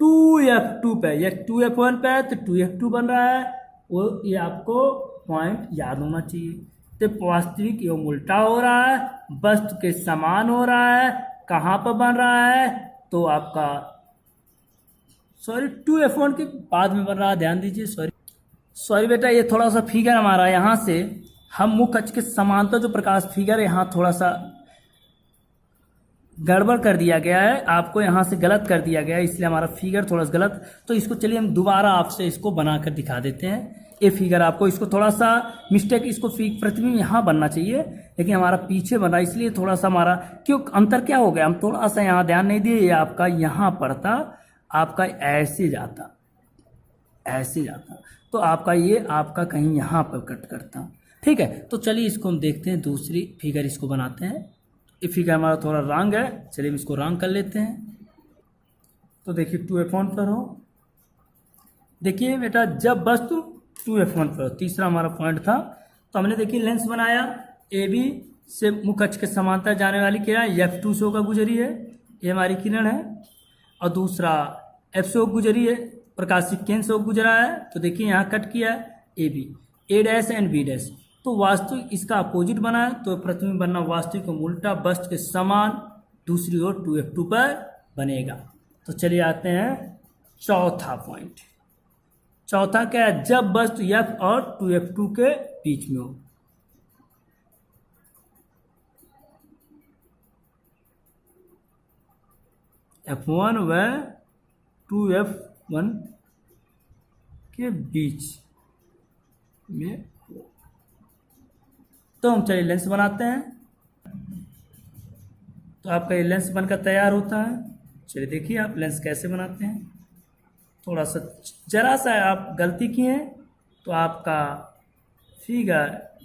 2F2 पे। ये 2F1 पे है तो 2F2 बन रहा है। वो ये आपको पॉइंट याद होना चाहिए। तो वास्तविक एवं उल्टा हो रहा है, वस्तु के समान हो रहा है। कहाँ पर बन रहा है? तो आपका 2F1 के बाद में बन रहा है, ध्यान दीजिए। सॉरी बेटा, ये थोड़ा सा फिगर हमारा यहाँ से हम मुख्य अक्ष के समांतर जो प्रकाश फिगर यहाँ थोड़ा सा गड़बड़ कर दिया गया है, आपको यहाँ से गलत कर दिया गया है, इसलिए हमारा फिगर थोड़ा सा गलत। तो इसको चलिए हम दोबारा आपसे इसको बनाकर दिखा देते हैं। ये फिगर आपको इसको थोड़ा सा मिस्टेक, इसको प्रतिबिंब यहाँ बनना चाहिए लेकिन हमारा पीछे बना, इसलिए थोड़ा सा हमारा क्यों अंतर क्या हो गया, हम थोड़ा सा यहाँ ध्यान नहीं दिए। ये आपका यहाँ पड़ता, आपका ऐसे जाता, ऐसे जाता, तो आपका ये आपका कहीं यहाँ पर कट करता, ठीक है। तो चलिए इसको हम देखते हैं, दूसरी फिगर इसको बनाते हैं। ये फिगर हमारा थोड़ा रंग है, चलिए हम इसको रंग कर लेते हैं। तो देखिए 2F1 पर हो, देखिए बेटा जब वस्तु 2F1 पर हो, तीसरा हमारा पॉइंट था। तो हमने देखिए लेंस बनाया, AB से मुख्य अक्ष के समांतर जाने वाली किरण F2 से होकर गुजरी है, ये हमारी किरण है। और दूसरा F से होकर गुजरी है, प्रकाशिक केंद्र से होकर गुजरा है। तो देखिए यहाँ कट किया है AB, A dash and B dash. तो वास्तविक इसका अपोजिट बना है, तो प्रतिबिंब बनना वास्तविक को उल्टा वस्तु के समान दूसरी ओर 2F2 पर बनेगा। तो चलिए आते हैं चौथा पॉइंट। चौथा क्या है? जब वस्तु F और 2F2 के बीच में हो। F1 व 2F1 के बीच में हो। तो हम चलिए लेंस बनाते हैं। तो आपका ये लेंस बनकर तैयार होता है। चलिए देखिए आप लेंस कैसे बनाते हैं। थोड़ा सा जरा सा आप गलती किए तो आपका फिगर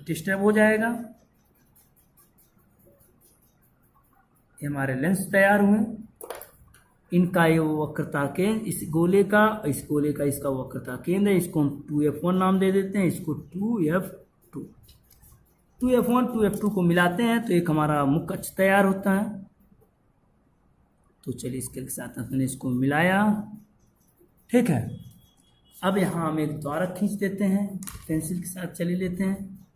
डिस्टर्ब हो जाएगा। ये हमारे लेंस तैयार हुए, इनका ये वक्रता केंद्र, इस गोले का इसका वक्रता केंद्र है। इसको हम 2F1 नाम दे देते हैं, इसको 2F2। 2F1 2F2 को मिलाते हैं तो एक हमारा मुख्य अक्ष तैयार होता है। तो चलिए इसके साथ हमने इसको मिलाया, ठीक है। अब यहाँ हम एक द्वारक खींच देते हैं, पेंसिल के साथ चले लेते हैं।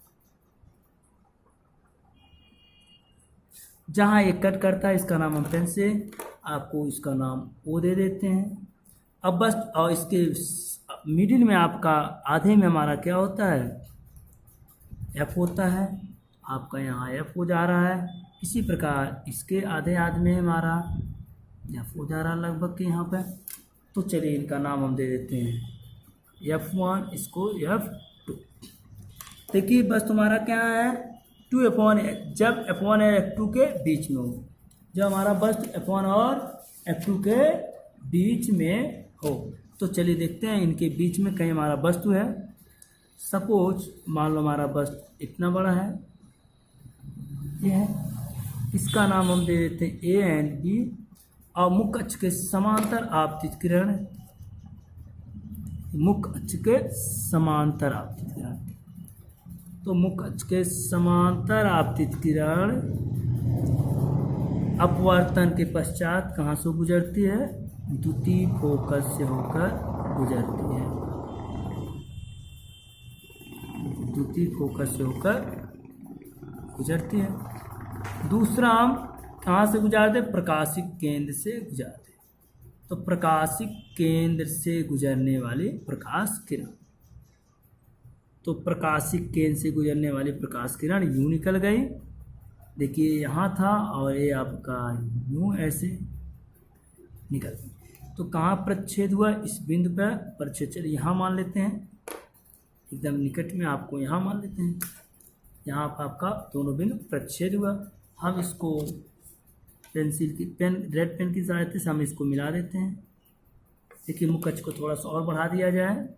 जहाँ एक कट करता है इसका नाम हम पेन से आपको इसका नाम O दे देते हैं। अब बस और इसके मिडिल में आपका आधे में हमारा क्या होता है? F होता है। आपका यहाँ F हो जा रहा है। इसी प्रकार इसके आधे में हमारा F हो जा रहा है लगभग के यहाँ पे। तो चलिए इनका नाम हम दे देते हैं F1, इसको F2। देखिए बस तुम्हारा क्या है 2F1 जब F1 और F2 के बीच में हो, जब हमारा बस F1 और F2 के बीच में हो। तो चलिए देखते हैं इनके बीच में कहीं हमारा वस्तु है। सपोज मान लो हमारा बस्ट इतना बड़ा है, ये है, इसका नाम हम दे देते हैं ए एंड बी, और मुख्य अक्ष के समांतर आपतित किरण, मुख्य अक्ष के समांतर आपतित किरण। तो मुख्य अक्ष के समांतर आपतित किरण अपवर्तन के पश्चात कहाँ से गुजरती है? द्वितीय फोकस से होकर गुजरती है, द्वितीय फोकस से होकर गुजरती है। दूसरा हम कहाँ से गुजारते? प्रकाशिक केंद्र से गुजारते। तो प्रकाशिक केंद्र से गुजरने वाली प्रकाश किरण, तो प्रकाशिक केंद्र से गुजरने वाली प्रकाश किरण यूं निकल गई, देखिए यहाँ था, और ये आपका यूं ऐसे निकल गई। तो कहाँ प्रच्छेद हुआ? इस बिंदु पर प्रच्छेद, चलिए यहाँ मान लेते हैं, एकदम निकट में आपको यहाँ मान लेते हैं, यहाँ पर आपका दोनों बिंदु प्रच्छेद हुआ। हम इसको पेंसिल की रेड पेन की सहायता से हम इसको मिला देते हैं। देखिए मुख्य अक्ष को थोड़ा सा और बढ़ा दिया जाए,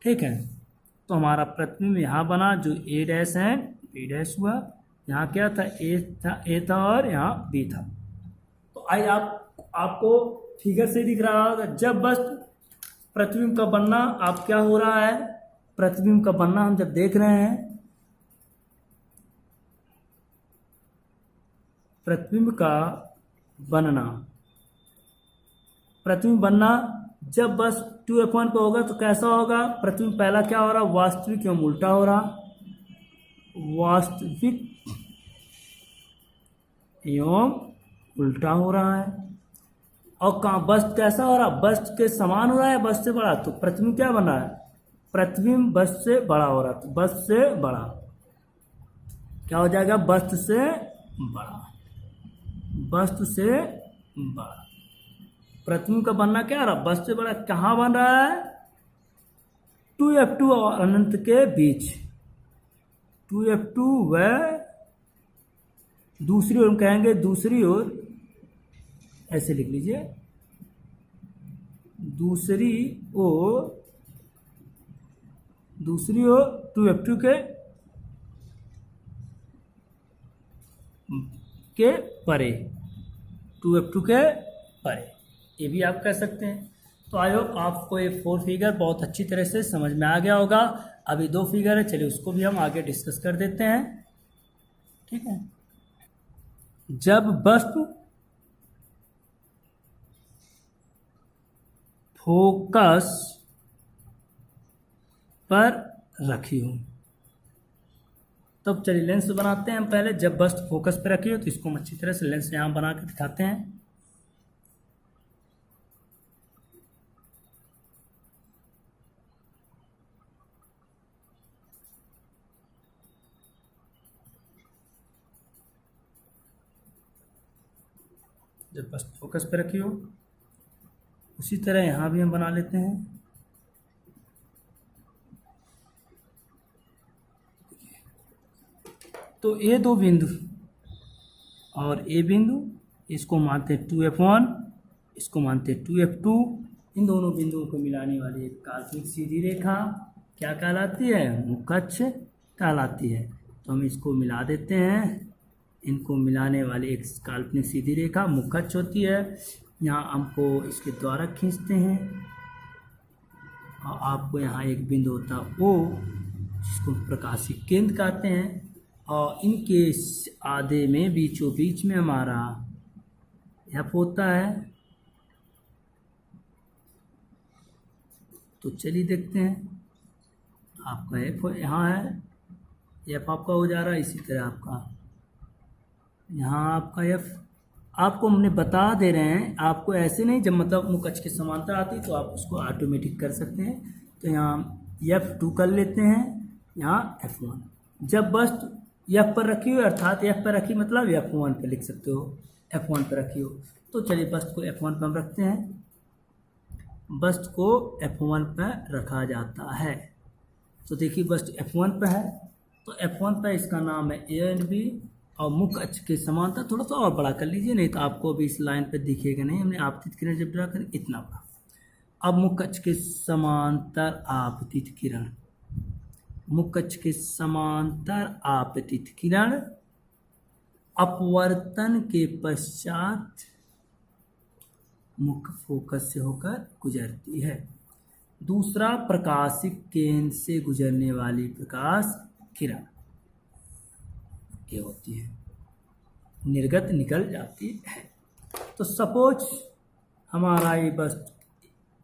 ठीक है। तो हमारा प्रतिबिंब यहाँ बना, जो ए डैश है बी डैश हुआ, यहाँ क्या था? ए था और यहाँ बी था। तो आई आपको फिगर से दिख रहा होगा, जब बस प्रतिबिंब का बनना आप क्या हो रहा है? प्रतिबिंब का बनना हम जब देख रहे हैं, प्रतिबिंब का बनना, प्रतिबिंब बनना जब बस 2f1 पे होगा तो कैसा होगा? प्रतिबिंब पहला क्या हो रहा? वास्तविक एवं उल्टा हो रहा, वास्तविक एवं उल्टा हो रहा है। और कहाँ बस्ट कैसा हो रहा? बस्ट के समान हो रहा है, बस्ट से बड़ा। तो प्रतिबिंब क्या बन रहा है? प्रतिबिंब बस्ट से बड़ा हो रहा है, तो बस्ट से बड़ा क्या हो जाएगा? बस्ट से बड़ा, बस्ट से बड़ा। प्रतिबिंब का बनना क्या रहा? बस्ट से बड़ा। कहाँ बन रहा है? 2f2 और अनंत के बीच, 2f2 व दूसरी ओर, हम कहेंगे दूसरी ओर, ऐसे लिख लीजिए, दूसरी ओर 2f2 के परे, 2f2 के परे, ये भी आप कह सकते हैं। तो आई होप आपको ये 4 फिगर बहुत अच्छी तरह से समझ में आ गया होगा। अभी 2 फिगर है, चलिए उसको भी हम आगे डिस्कस कर देते हैं, ठीक है। जब वस्तु फोकस पर रखी हो, तब चलिए लेंस बनाते हैं हम पहले। जब वस्तु फोकस पर रखी हो तो इसको हम अच्छी तरह से लेंस यहाँ बना के दिखाते हैं। जब वस्तु फोकस पर रखी हो, उसी तरह यहाँ भी हम बना लेते हैं। तो ये 2 बिंदु और ए बिंदु, इसको मानते हैं 2f1, इसको मानते हैं 2f2। इन दोनों बिंदुओं को मिलाने वाली एक काल्पनिक सीधी रेखा क्या कहलाती है? मुख्य अक्ष कहलाती है। तो हम इसको मिला देते हैं, इनको मिलाने वाली एक काल्पनिक सीधी रेखा मुख्य अक्ष होती है। यहाँ हमको इसके द्वारा खींचते हैं, और आपको यहाँ एक बिंदु होता है O, जिसको प्रकाशिक केंद्र कहते हैं, और इनके आधे में बीचों बीच में हमारा F होता है। तो चलिए देखते हैं, आपका F यहाँ है, F आपका हो जा रहा है, इसी तरह आपका यहाँ आपका F आपको हमने बता दे रहे हैं। आपको ऐसे नहीं, जब मतलब मुख्य अक्ष के समांतर आती तो आप उसको ऑटोमेटिक कर सकते हैं। तो यहाँ F2 कर लेते हैं, यहाँ F1। जब वस्तु F पर रखी हो, अर्थात F पर रखी मतलब F1 पर लिख सकते हो, F1 पर रखी हो। तो चलिए वस्तु को F1 पर हम रखते हैं, वस्तु को F1 पर रखा जाता है। तो देखिए वस्तु F1 पर है, तो F1 पर इसका नाम है A एंड B, और मुख्य अक्ष के समांतर थोड़ा सा और बड़ा कर लीजिए, नहीं तो आपको अभी इस लाइन पर दिखेगा नहीं। हमने आपतित किरण जब ड्रा करें इतना बड़ा, अब मुख्य अक्ष के समांतर आपतित किरण, मुख्य अक्ष के समांतर आपतित किरण अपवर्तन के पश्चात मुख्य फोकस से होकर गुजरती है। दूसरा, प्रकाशिक केंद्र से गुजरने वाली प्रकाश किरण ये होती है, निर्गत निकल जाती है। तो सपोज हमारा ये बस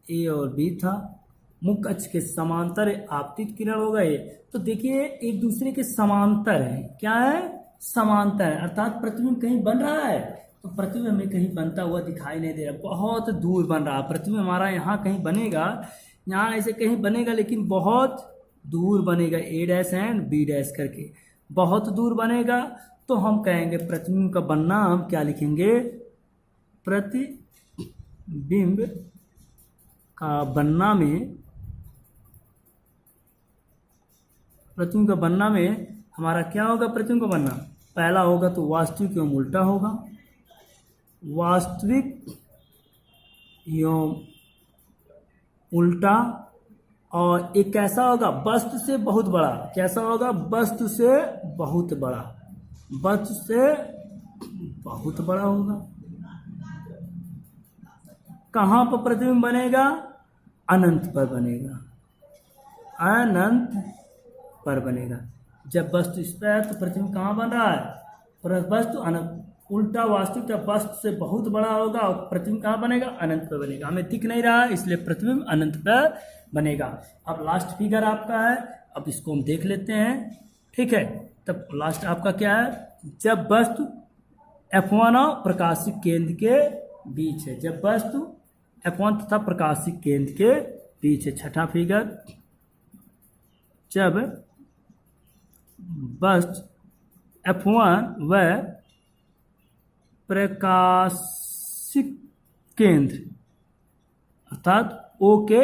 ए और बी था, मुख्य अक्ष के समांतर आपतित किरण हो गए। तो देखिए एक दूसरे के समांतर है, क्या है, समांतर है, अर्थात प्रतिबिंब कहीं बन रहा है, तो प्रतिबिंब हमें कहीं बनता हुआ दिखाई नहीं दे रहा, बहुत दूर बन रहा। प्रतिबिंब हमारा यहाँ कहीं बनेगा, यहाँ ऐसे कहीं बनेगा, लेकिन बहुत दूर बनेगा, ए डैश एंड बी डैश करके बहुत दूर बनेगा। तो हम कहेंगे प्रतिबिंब का बनना हम क्या लिखेंगे, प्रतिबिंब का बनना में, प्रतिबिंब का बनना में हमारा क्या होगा, प्रतिबिंब का बनना पहला होगा तो वास्तविक एवं उल्टा होगा, वास्तविक एवं उल्टा। और एक कैसा होगा, वस्तु से बहुत बड़ा, कैसा होगा, वस्तु से बहुत बड़ा, वस्तु से बहुत बड़ा होगा। कहाँ पर प्रतिबिंब बनेगा, अनंत पर बनेगा, अनंत पर बनेगा। जब वस्तु इस पर है तो प्रतिबिंब कहाँ बन रहा है, वस्तु अनंत, उल्टा वास्तविक जब वस्तु से बहुत बड़ा होगा और प्रतिबिंब कहाँ बनेगा, अनंत पर बनेगा। हमें दिख नहीं रहा है इसलिए प्रतिबिंब अनंत पर बनेगा। अब लास्ट फिगर आपका है, अब इसको हम देख लेते हैं, ठीक है। तब लास्ट आपका क्या है, जब वस्तु F1 और प्रकाशिक केंद्र के बीच है, जब वस्तु F1 तथा प्रकाशिक केंद्र के बीच है। छठा फिगर, जब वस्तु F1 व प्रकाशिक केंद्र अर्थात O के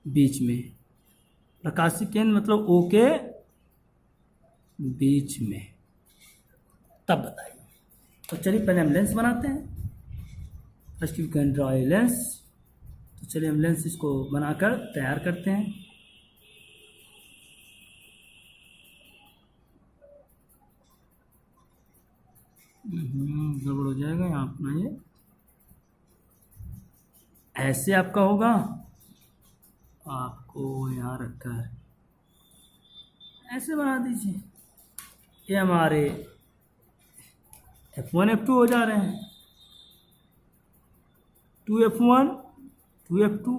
बीच में, प्रकाशिक केंद्र मतलब O के बीच में, तब बताइए। तो चलिए पहले हम लेंस बनाते हैं। First you can draw a lens. तो चलिए हम लेंस इसको बनाकर तैयार करते हैं। गड़बड़ हो जाएगा यहाँ अपना, ये ऐसे आपका होगा, आपको यहाँ रखा है, ऐसे बना दीजिए। ये हमारे F1 F2 हो जा रहे हैं, 2F1 2F2,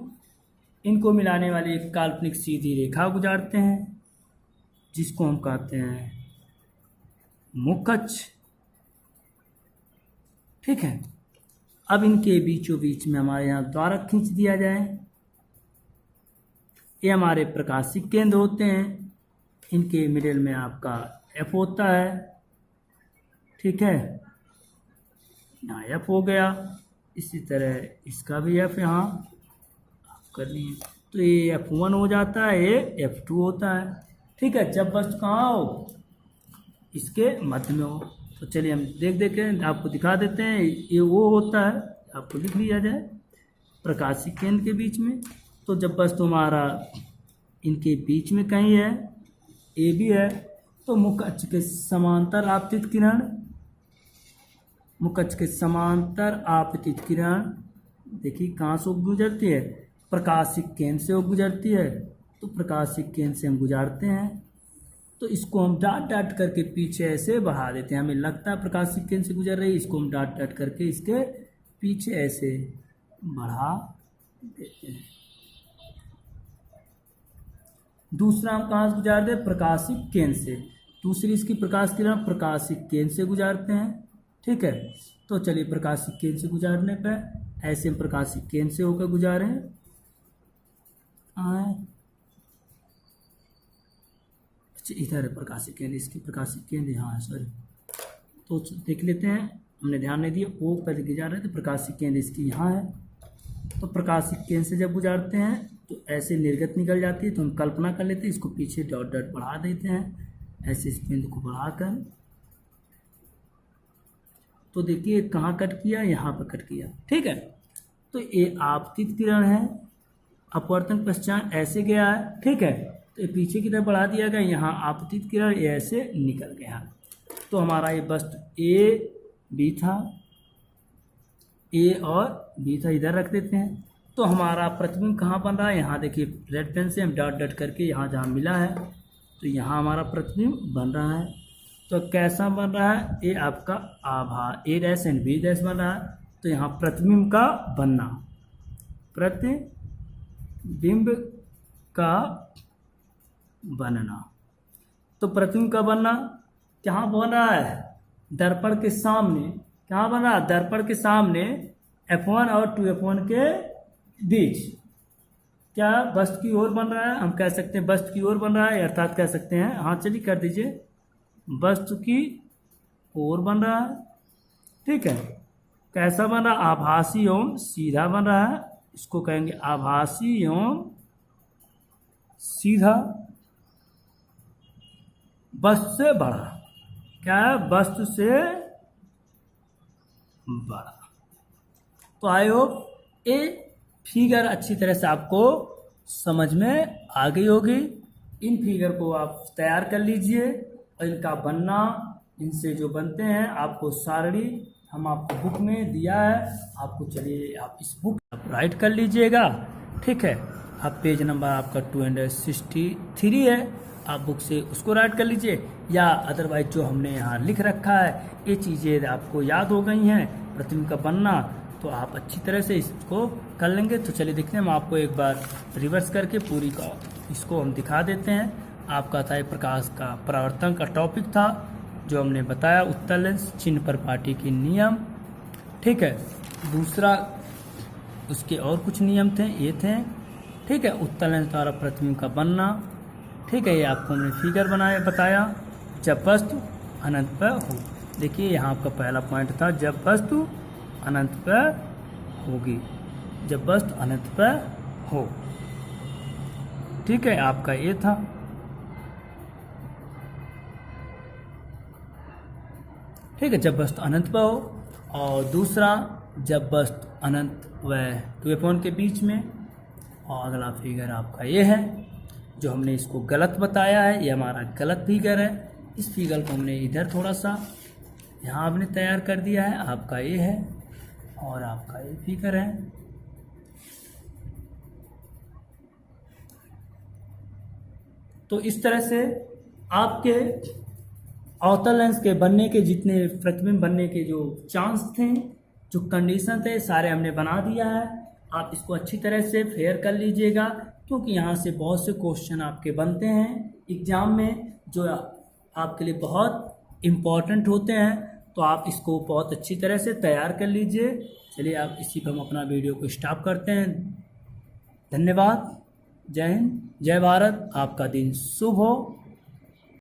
इनको मिलाने वाली एक काल्पनिक सीधी रेखा गुजारते हैं जिसको हम कहते हैं मुख्य अक्ष, ठीक है। अब इनके बीचों बीच में हमारे यहाँ द्वारक खींच दिया जाए। ये हमारे प्रकाशिक केंद्र होते हैं, इनके मिडिल में आपका F होता है, ठीक है, यहाँ F हो गया। इसी तरह इसका भी F यहाँ आप कर लिए, तो ये F1 हो जाता है, ये F2 होता है, ठीक है। जब वस्तु कहाँ हो, इसके मध्य में हो। तो चलिए हम देख के आपको दिखा देते हैं। ये वो होता है, आपको लिख लिया जाए, प्रकाशिक केंद्र के बीच में। तो जब वस्तु हमारा इनके बीच में कहीं है, ए भी है, तो मुख्य अक्ष के समांतर आपतित किरण, मुख्य अक्ष के समांतर आपतित किरण देखिए कहाँ से गुजरती है, प्रकाशिक केंद्र से वो गुजरती है। तो प्रकाशिक केंद्र से हम गुजारते हैं, तो इसको हम डाट डाट करके पीछे ऐसे बढ़ा देते हैं। हमें लगता है प्रकाशिक केंद्र से गुजर रही है, इसको हम डाट डाट करके इसके पीछे ऐसे बढ़ा देते हैं। दूसरा हम कहाँ से गुजार दे, प्रकाशिक केंद्र से। दूसरी इसकी प्रकाश किरण प्रकाशिक केंद्र से गुजारते हैं, ठीक है। तो चलिए प्रकाशिक केंद्र से गुजारने पर ऐसे हम प्रकाशिक केंद्र से होकर गुजारे हैं। अच्छा इधर है प्रकाशिक केंद्र, इसकी प्रकाशिक केंद्र यहाँ है, सॉरी। तो देख लेते हैं, हमने ध्यान नहीं दिया, वो पहले गुजार रहे थे, प्रकाशिक केंद्र इसकी यहाँ है। तो प्रकाशिक केंद्र से जब गुजारते हैं तो ऐसे निर्गत निकल जाती है। तो हम कल्पना कर लेते हैं, इसको पीछे डॉट डॉट बढ़ा देते हैं, ऐसे इस बिंदु को बढ़ाकर। तो देखिए कहाँ कट किया, यहाँ पर कट किया, ठीक है। तो ये आपतित किरण है, अपवर्तन पश्चात ऐसे गया है, ठीक है, तो ये पीछे की तरफ बढ़ा दिया गया, यहाँ आपतित किरण ये ऐसे निकल गया। तो हमारा ये बस्ट ए बी था, ए और बी था, इधर रख देते हैं। तो हमारा प्रतिबिंब कहाँ बन रहा है, यहाँ देखिए रेड पेन से हम डॉट डॉट करके यहाँ जहाँ मिला है तो यहाँ हमारा प्रतिबिंब बन रहा है। तो कैसा बन रहा है, ये आपका आभास ए डैश एंड बी डैश बन रहा है। तो यहाँ प्रतिबिंब का बनना, प्रतिबिंब का बनना, तो प्रतिबिंब का बनना कहाँ बन रहा है, दर्पण के सामने। कहाँ बन रहा है, दर्पण के सामने F1 और 2F1 के बीच। क्या बस्ट की ओर बन रहा है, हम कह सकते हैं बस्ट की ओर बन रहा है, अर्थात कह सकते हैं, हाँ चलिए कर दीजिए, बस्ट की ओर बन रहा है, ठीक है। कैसा बन रहा है, आभासी एवं सीधा बन रहा है, इसको कहेंगे आभासी एवं सीधा, वस्तु से बड़ा। क्या है, वस्तु से बड़ा। तो आई होप ये फिगर अच्छी तरह से आपको समझ में आ गई होगी। इन फिगर को आप तैयार कर लीजिए और इनका बनना, इनसे जो बनते हैं आपको सारणी हम आपको बुक में दिया है, आपको चलिए आप इस बुक आप राइट कर लीजिएगा, ठीक है। आप पेज नंबर आपका 263 है, आप बुक से उसको राइट कर लीजिए, या अदरवाइज जो हमने यहाँ लिख रखा है ये चीज़ें आपको याद हो गई हैं, प्रतिबिंब का बनना, तो आप अच्छी तरह से इसको कर लेंगे। तो चलिए देखते हैं, हम आपको एक बार रिवर्स करके पूरी का इसको हम दिखा देते हैं। आपका था प्रकाश का परावर्तन का टॉपिक था जो हमने बताया, उत्तल लेंस, चिन्ह परिपाटी के नियम, ठीक है। दूसरा उसके और कुछ नियम थे, ये थे, ठीक है। उत्तल लेंस द्वारा प्रतिबिंब का बनना, ठीक है। ये आपको हमने फिगर बताया, जब वस्तु अनंत पर हो। देखिए यहाँ आपका पहला पॉइंट था, जब वस्तु अनंत पर होगी, जब वस्तु अनंत पर हो, ठीक है। आपका ये था, ठीक है, जब वस्तु अनंत पर हो। और दूसरा, जब वस्तु अनंत व 2F1 के बीच में। और अगला फिगर आपका ये है, जो हमने इसको गलत बताया है, ये हमारा गलत फिगर है। इस फिगर को हमने इधर थोड़ा सा यहाँ आपने तैयार कर दिया है, आपका ये है और आपका ये फिगर है। तो इस तरह से आपके अवतल लेंस के बनने के जितने प्रतिबिंब बनने के जो चांस थे, जो कंडीशन थे, सारे हमने बना दिया है। आप इसको अच्छी तरह से फेयर कर लीजिएगा, क्योंकि यहाँ से बहुत से क्वेश्चन आपके बनते हैं एग्जाम में, जो आपके लिए बहुत इम्पॉर्टेंट होते हैं। तो आप इसको बहुत अच्छी तरह से तैयार कर लीजिए। चलिए आप इसी पर हम अपना वीडियो को स्टॉप करते हैं। धन्यवाद। जय हिंद, जय भारत। आपका दिन शुभ हो।